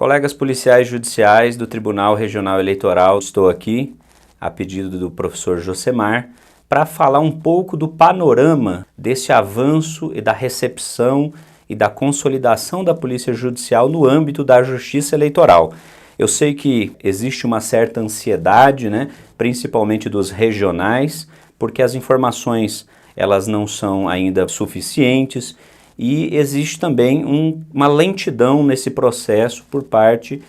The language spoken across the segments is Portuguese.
Colegas policiais judiciais do Tribunal Regional Eleitoral, estou aqui, a pedido do professor Josemar, para falar um pouco do panorama desse avanço e da recepção e da consolidação da Polícia Judicial no âmbito da Justiça Eleitoral. Eu sei que existe uma certa ansiedade, principalmente dos regionais, porque as informações elas não são ainda suficientes e existe também uma lentidão nesse processo por parte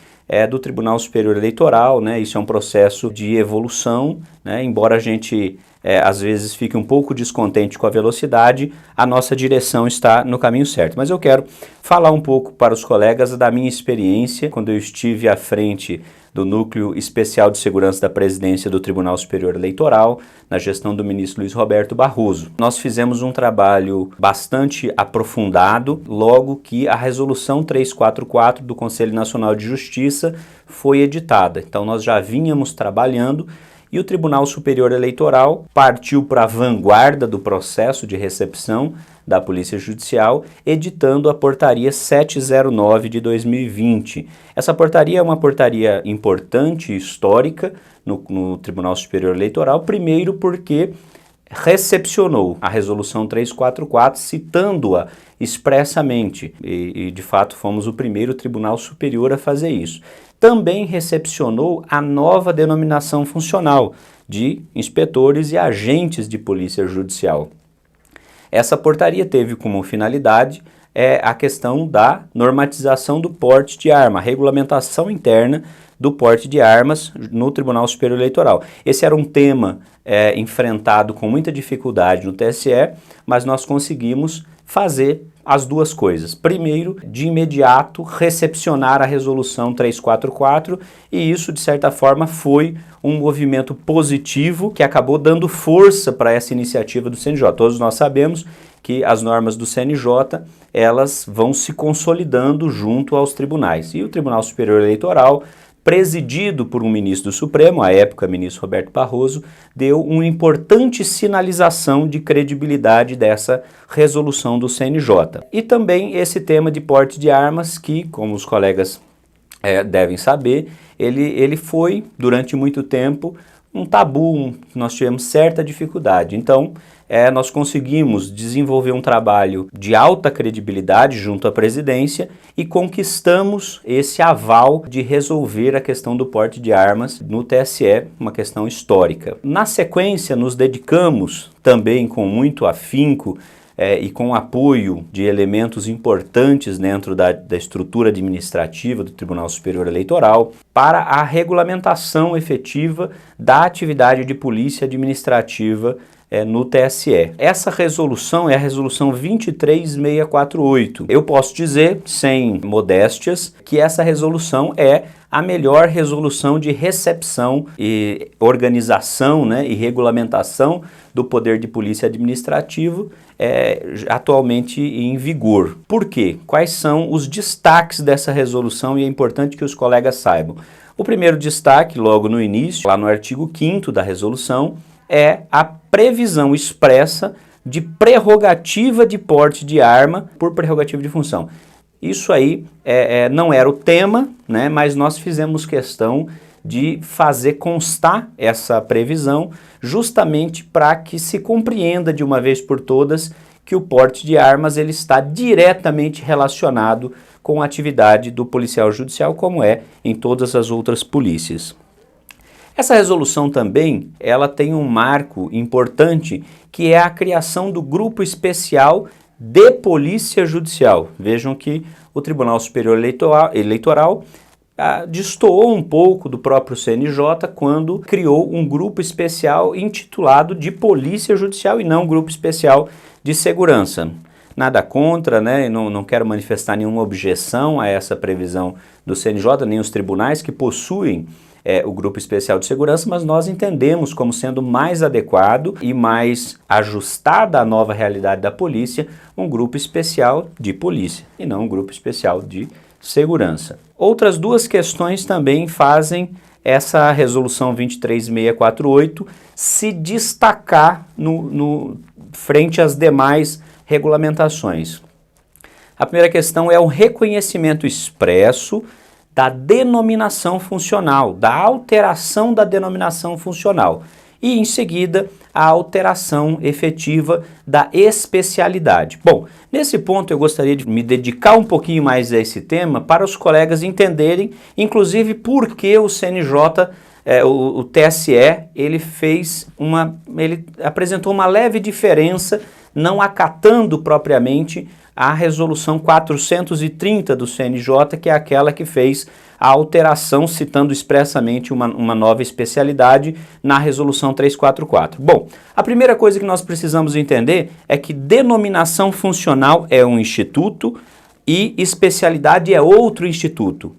do Tribunal Superior Eleitoral, Isso é um processo de evolução, Embora a gente às vezes fique um pouco descontente com a velocidade, a nossa direção está no caminho certo. Mas eu quero falar um pouco para os colegas da minha experiência quando eu estive à frente do Núcleo Especial de Segurança da Presidência do Tribunal Superior Eleitoral, na gestão do ministro Luiz Roberto Barroso. Nós fizemos um trabalho bastante aprofundado, logo que a Resolução 344 do Conselho Nacional de Justiça foi editada. Então nós já vínhamos trabalhando e o Tribunal Superior Eleitoral partiu para a vanguarda do processo de recepção da Polícia Judicial, editando a Portaria 709 de 2020. Essa portaria é uma portaria importante e histórica no Tribunal Superior Eleitoral, primeiro porque recepcionou a Resolução 344, citando-a expressamente, e de fato fomos o primeiro Tribunal Superior a fazer isso. Também recepcionou a nova denominação funcional de inspetores e agentes de polícia judicial. Essa portaria teve como finalidade a questão da normatização do porte de arma, a regulamentação interna do porte de armas no Tribunal Superior Eleitoral. Esse era um tema enfrentado com muita dificuldade no TSE, mas nós conseguimos fazer as duas coisas. Primeiro, de imediato, recepcionar a Resolução 344 e isso, de certa forma, foi um movimento positivo que acabou dando força para essa iniciativa do CNJ. Todos nós sabemos que as normas do CNJ, elas vão se consolidando junto aos tribunais. E o Tribunal Superior Eleitoral, presidido por um ministro do Supremo, à época ministro Roberto Barroso, deu uma importante sinalização de credibilidade dessa resolução do CNJ. E também esse tema de porte de armas que, como os colegas devem saber, ele foi, durante muito tempo, um tabu, nós tivemos certa dificuldade. Então, nós conseguimos desenvolver um trabalho de alta credibilidade junto à presidência e conquistamos esse aval de resolver a questão do porte de armas no TSE, uma questão histórica. Na sequência, nos dedicamos também com muito afinco e com apoio de elementos importantes dentro da estrutura administrativa do Tribunal Superior Eleitoral para a regulamentação efetiva da atividade de polícia administrativa no TSE. Essa resolução é a resolução 23648. Eu posso dizer, sem modéstias, que essa resolução é a melhor resolução de recepção e organização e regulamentação do poder de polícia administrativo atualmente em vigor. Por quê? Quais são os destaques dessa resolução e é importante que os colegas saibam. O primeiro destaque, logo no início, lá no artigo 5º da resolução, é a previsão expressa de prerrogativa de porte de arma por prerrogativa de função. Isso aí não era o tema, mas nós fizemos questão de fazer constar essa previsão justamente para que se compreenda de uma vez por todas que o porte de armas ele está diretamente relacionado com a atividade do policial judicial, como é em todas as outras polícias. Essa resolução também, ela tem um marco importante, que é a criação do Grupo Especial de Polícia Judicial. Vejam que o Tribunal Superior Eleitoral destoou um pouco do próprio CNJ quando criou um grupo especial intitulado de Polícia Judicial e não Grupo Especial de Segurança. Nada contra, não quero manifestar nenhuma objeção a essa previsão do CNJ, nem os tribunais que possuem o Grupo Especial de Segurança, mas nós entendemos como sendo mais adequado e mais ajustada à nova realidade da polícia, um Grupo Especial de Polícia e não um Grupo Especial de Segurança. Outras duas questões também fazem essa resolução 23648 se destacar frente às demais regulamentações. A primeira questão é o reconhecimento expresso da denominação funcional, da alteração da denominação funcional. E, em seguida, a alteração efetiva da especialidade. Bom, nesse ponto eu gostaria de me dedicar um pouquinho mais a esse tema para os colegas entenderem, inclusive, por que o CNJ, o TSE, ele apresentou uma leve diferença, não acatando propriamente a resolução 430 do CNJ, que é aquela que fez a alteração, citando expressamente uma nova especialidade na resolução 344. Bom, a primeira coisa que nós precisamos entender é que denominação funcional é um instituto e especialidade é outro instituto.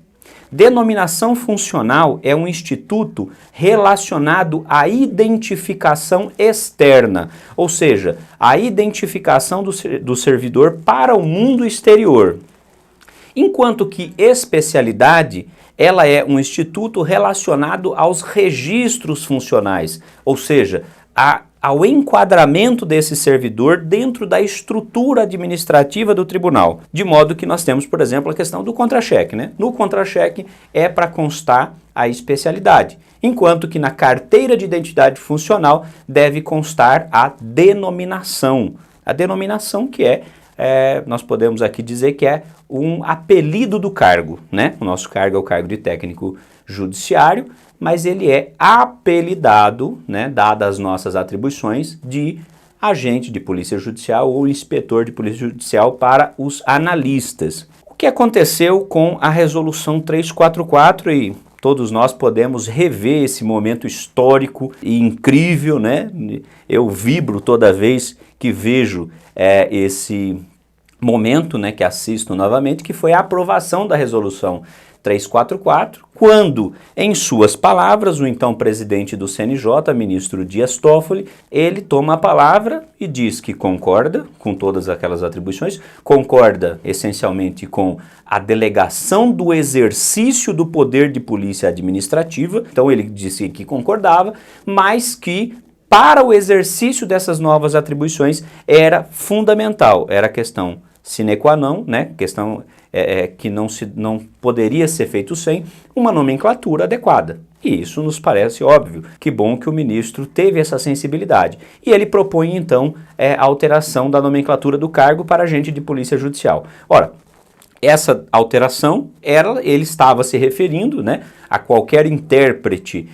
Denominação funcional é um instituto relacionado à identificação externa, ou seja, a identificação do servidor para o mundo exterior. Enquanto que especialidade, ela é um instituto relacionado aos registros funcionais, ou seja, ao enquadramento desse servidor dentro da estrutura administrativa do tribunal. De modo que nós temos, por exemplo, a questão do contra-cheque, né? No contra-cheque é para constar a especialidade, enquanto que na carteira de identidade funcional deve constar a denominação. A denominação que nós podemos aqui dizer que é um apelido do cargo, né? O nosso cargo é o cargo de técnico judiciário, mas ele é apelidado, né, dadas as nossas atribuições, de agente de polícia judicial ou inspetor de polícia judicial para os analistas. O que aconteceu com a resolução 344 e todos nós podemos rever esse momento histórico e incrível, né? Eu vibro toda vez que vejo esse momento, né, que assisto novamente, que foi a aprovação da resolução 344, quando, em suas palavras, o então presidente do CNJ, ministro Dias Toffoli, ele toma a palavra e diz que concorda com todas aquelas atribuições, concorda essencialmente com a delegação do exercício do poder de polícia administrativa, então ele disse que concordava, mas que para o exercício dessas novas atribuições era fundamental, era questão sine qua non, né? Questão que não poderia ser feito sem uma nomenclatura adequada. E isso nos parece óbvio. Que bom que o ministro teve essa sensibilidade. E ele propõe, então, a alteração da nomenclatura do cargo para agente de polícia judicial. Ora, essa alteração, ele estava se referindo, né, a qualquer intérprete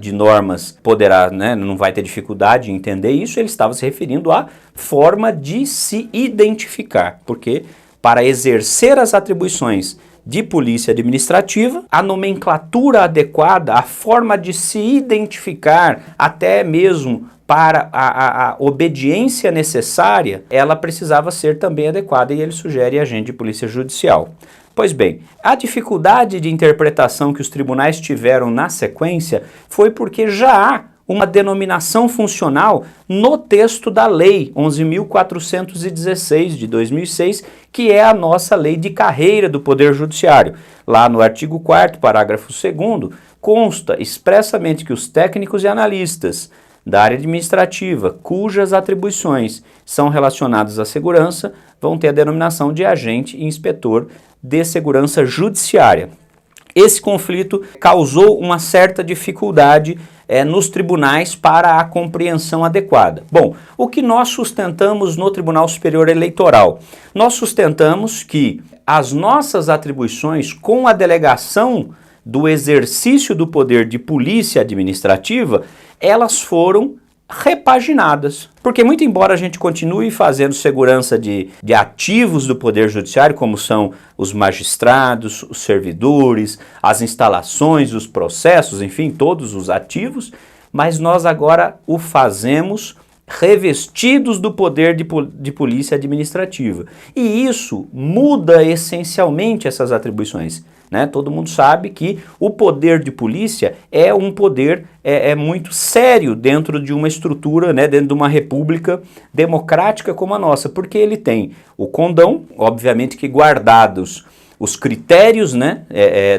de normas poderá, né, não vai ter dificuldade em entender isso, ele estava se referindo à forma de se identificar, porque para exercer as atribuições de polícia administrativa, a nomenclatura adequada, a forma de se identificar, até mesmo para a obediência necessária, ela precisava ser também adequada e ele sugere agente de polícia judicial. Pois bem, a dificuldade de interpretação que os tribunais tiveram na sequência foi porque já há uma denominação funcional no texto da Lei 11.416 de 2006, que é a nossa lei de carreira do Poder Judiciário. Lá no artigo 4º, parágrafo 2º, consta expressamente que os técnicos e analistas da área administrativa, cujas atribuições são relacionadas à segurança, vão ter a denominação de agente e inspetor de segurança judiciária. Esse conflito causou uma certa dificuldade nos tribunais para a compreensão adequada. Bom, o que nós sustentamos no Tribunal Superior Eleitoral? Nós sustentamos que as nossas atribuições com a delegação do exercício do poder de polícia administrativa, elas foram repaginadas. Porque muito embora a gente continue fazendo segurança de ativos do Poder Judiciário, como são os magistrados, os servidores, as instalações, os processos, enfim, todos os ativos, mas nós agora o fazemos revestidos do poder de polícia administrativa. E isso muda essencialmente essas atribuições. Né? Todo mundo sabe que o poder de polícia é um poder muito sério dentro de uma estrutura, né, dentro de uma república democrática como a nossa, porque ele tem o condão, obviamente que guardados os critérios, né,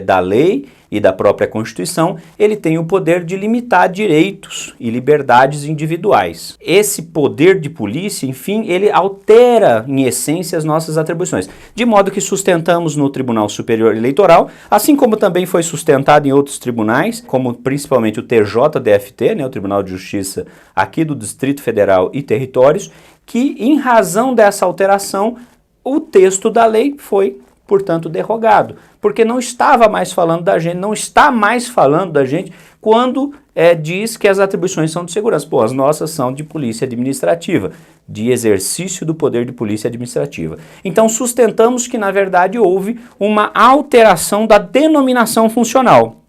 da lei e da própria Constituição, ele tem o poder de limitar direitos e liberdades individuais. Esse poder de polícia, enfim, ele altera em essência as nossas atribuições, de modo que sustentamos no Tribunal Superior Eleitoral, assim como também foi sustentado em outros tribunais, como principalmente o TJDFT, né, o Tribunal de Justiça aqui do Distrito Federal e Territórios, que em razão dessa alteração, o texto da lei foi, portanto, derrogado, porque não estava mais falando da gente, não está mais falando da gente quando diz que as atribuições são de segurança. Pô, as nossas são de polícia administrativa, de exercício do poder de polícia administrativa. Então, sustentamos que, na verdade, houve uma alteração da denominação funcional.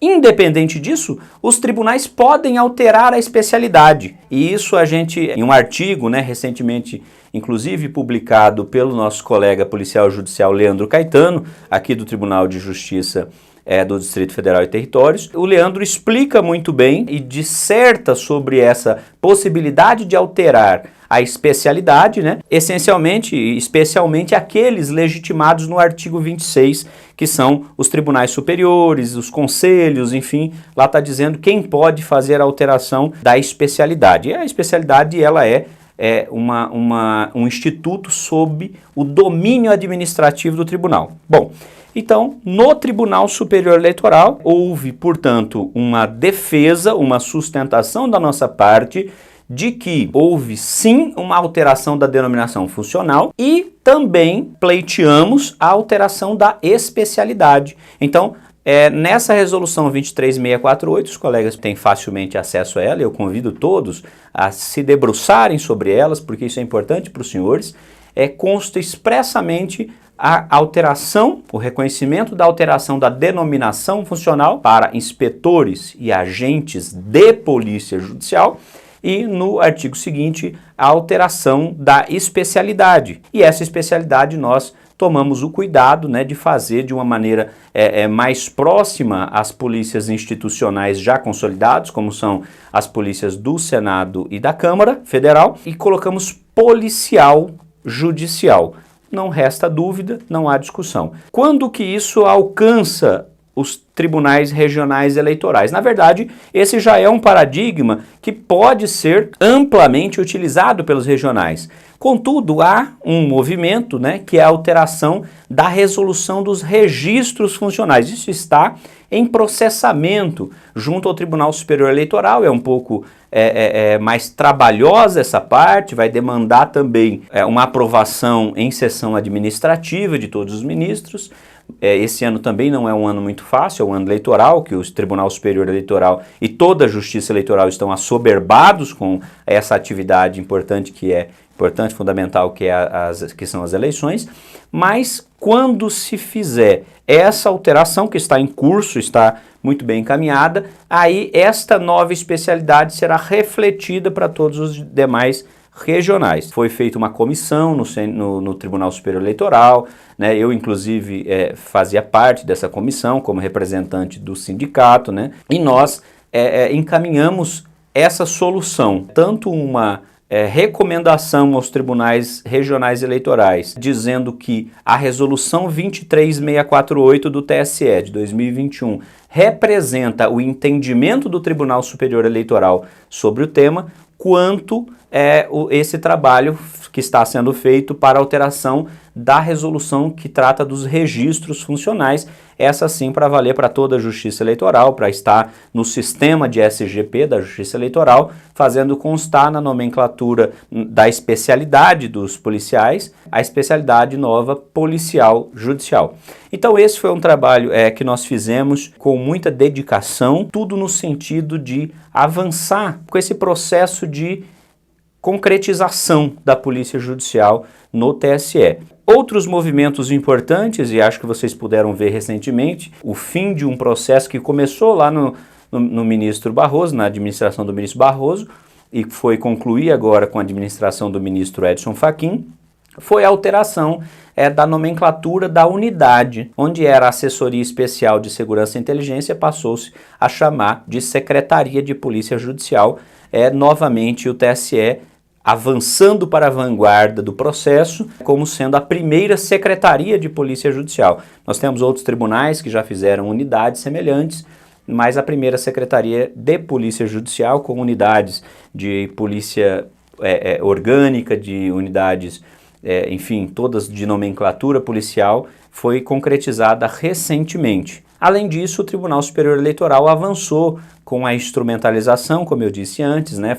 Independente disso, os tribunais podem alterar a especialidade. E isso a gente, em um artigo, né, recentemente, inclusive publicado pelo nosso colega policial judicial Leandro Caetano, aqui do Tribunal de Justiça do Distrito Federal e Territórios, o Leandro explica muito bem e disserta sobre essa possibilidade de alterar a especialidade, né? Essencialmente e especialmente aqueles legitimados no artigo 26, que são os tribunais superiores, os conselhos, enfim, lá está dizendo quem pode fazer a alteração da especialidade. E a especialidade, ela é um instituto sob o domínio administrativo do tribunal. Bom, então, no Tribunal Superior Eleitoral, houve, portanto, uma defesa, uma sustentação da nossa parte de que houve sim uma alteração da denominação funcional e também pleiteamos a alteração da especialidade. Então, nessa resolução 23648, os colegas têm facilmente acesso a ela, eu convido todos a se debruçarem sobre elas, porque isso é importante para os senhores, consta expressamente a alteração, o reconhecimento da alteração da denominação funcional para inspetores e agentes de polícia judicial e no artigo seguinte a alteração da especialidade. E essa especialidade nós tomamos o cuidado, né, de fazer de uma maneira mais próxima às polícias institucionais já consolidadas, como são as polícias do Senado e da Câmara Federal, e colocamos policial judicial. Não resta dúvida, não há discussão. Quando que isso alcança os tribunais regionais eleitorais? Na verdade, esse já é um paradigma que pode ser amplamente utilizado pelos regionais. Contudo, há um movimento, né, que é a alteração da resolução dos registros funcionais. Isso está em processamento junto ao Tribunal Superior Eleitoral, é um pouco mais trabalhosa essa parte, vai demandar também uma aprovação em sessão administrativa de todos os ministros. Esse ano também não é um ano muito fácil, é um ano eleitoral, que o Tribunal Superior Eleitoral e toda a Justiça Eleitoral estão assoberbados com essa atividade importante fundamental, que são as eleições, mas quando se fizer essa alteração que está em curso, está muito bem encaminhada, aí esta nova especialidade será refletida para todos os demais regionais. Foi feita uma comissão no Tribunal Superior Eleitoral, né? Eu inclusive fazia parte dessa comissão como representante do sindicato, né? E nós encaminhamos essa solução, tanto uma recomendação aos tribunais regionais eleitorais, dizendo que a resolução 23648 do TSE de 2021 representa o entendimento do Tribunal Superior Eleitoral sobre o tema, quanto esse trabalho que está sendo feito para alteração da resolução que trata dos registros funcionais, essa sim para valer para toda a Justiça Eleitoral, para estar no sistema de SGP da Justiça Eleitoral, fazendo constar na nomenclatura da especialidade dos policiais, a especialidade nova policial judicial. Então esse foi um trabalho que nós fizemos com muita dedicação, tudo no sentido de avançar com esse processo de concretização da Polícia Judicial no TSE. Outros movimentos importantes, e acho que vocês puderam ver recentemente, o fim de um processo que começou lá no ministro Barroso, na administração do ministro Barroso, e foi concluir agora com a administração do ministro Edson Fachin, foi a alteração da nomenclatura da unidade, onde era a Assessoria Especial de Segurança e Inteligência, passou-se a chamar de Secretaria de Polícia Judicial. Novamente o TSE avançando para a vanguarda do processo, como sendo a primeira secretaria de polícia judicial. Nós temos outros tribunais que já fizeram unidades semelhantes, mas a primeira secretaria de polícia judicial, com unidades de polícia orgânica, de unidades, enfim, todas de nomenclatura policial, foi concretizada recentemente. Além disso, o Tribunal Superior Eleitoral avançou com a instrumentalização, como eu disse antes, né?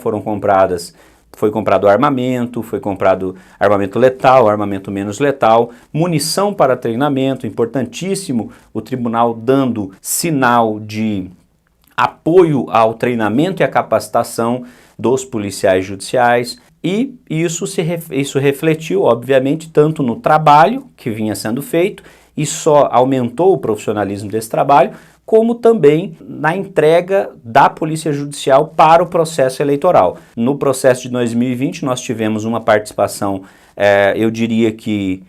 Foi comprado armamento, foi comprado armamento letal, armamento menos letal, munição para treinamento, importantíssimo o tribunal dando sinal de apoio ao treinamento e à capacitação dos policiais judiciais, e isso refletiu, obviamente, tanto no trabalho que vinha sendo feito, e só aumentou o profissionalismo desse trabalho, como também na entrega da Polícia Judicial para o processo eleitoral. No processo de 2020 nós tivemos uma participação, eu diria que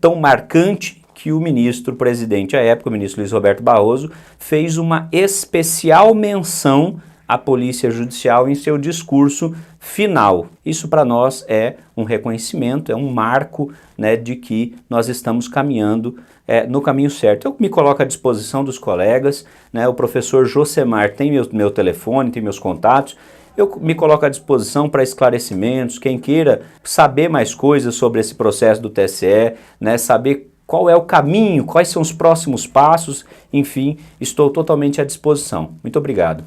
tão marcante, que o ministro-presidente à época, o ministro Luiz Roberto Barroso, fez uma especial menção à Polícia Judicial em seu discurso final. Isso para nós é um reconhecimento, é um marco, né, de que nós estamos caminhando no caminho certo. Eu me coloco à disposição dos colegas, né, o professor Josemar tem meu telefone, tem meus contatos, eu me coloco à disposição para esclarecimentos, quem queira saber mais coisas sobre esse processo do TSE, né, saber qual é o caminho, quais são os próximos passos, enfim, estou totalmente à disposição. Muito obrigado.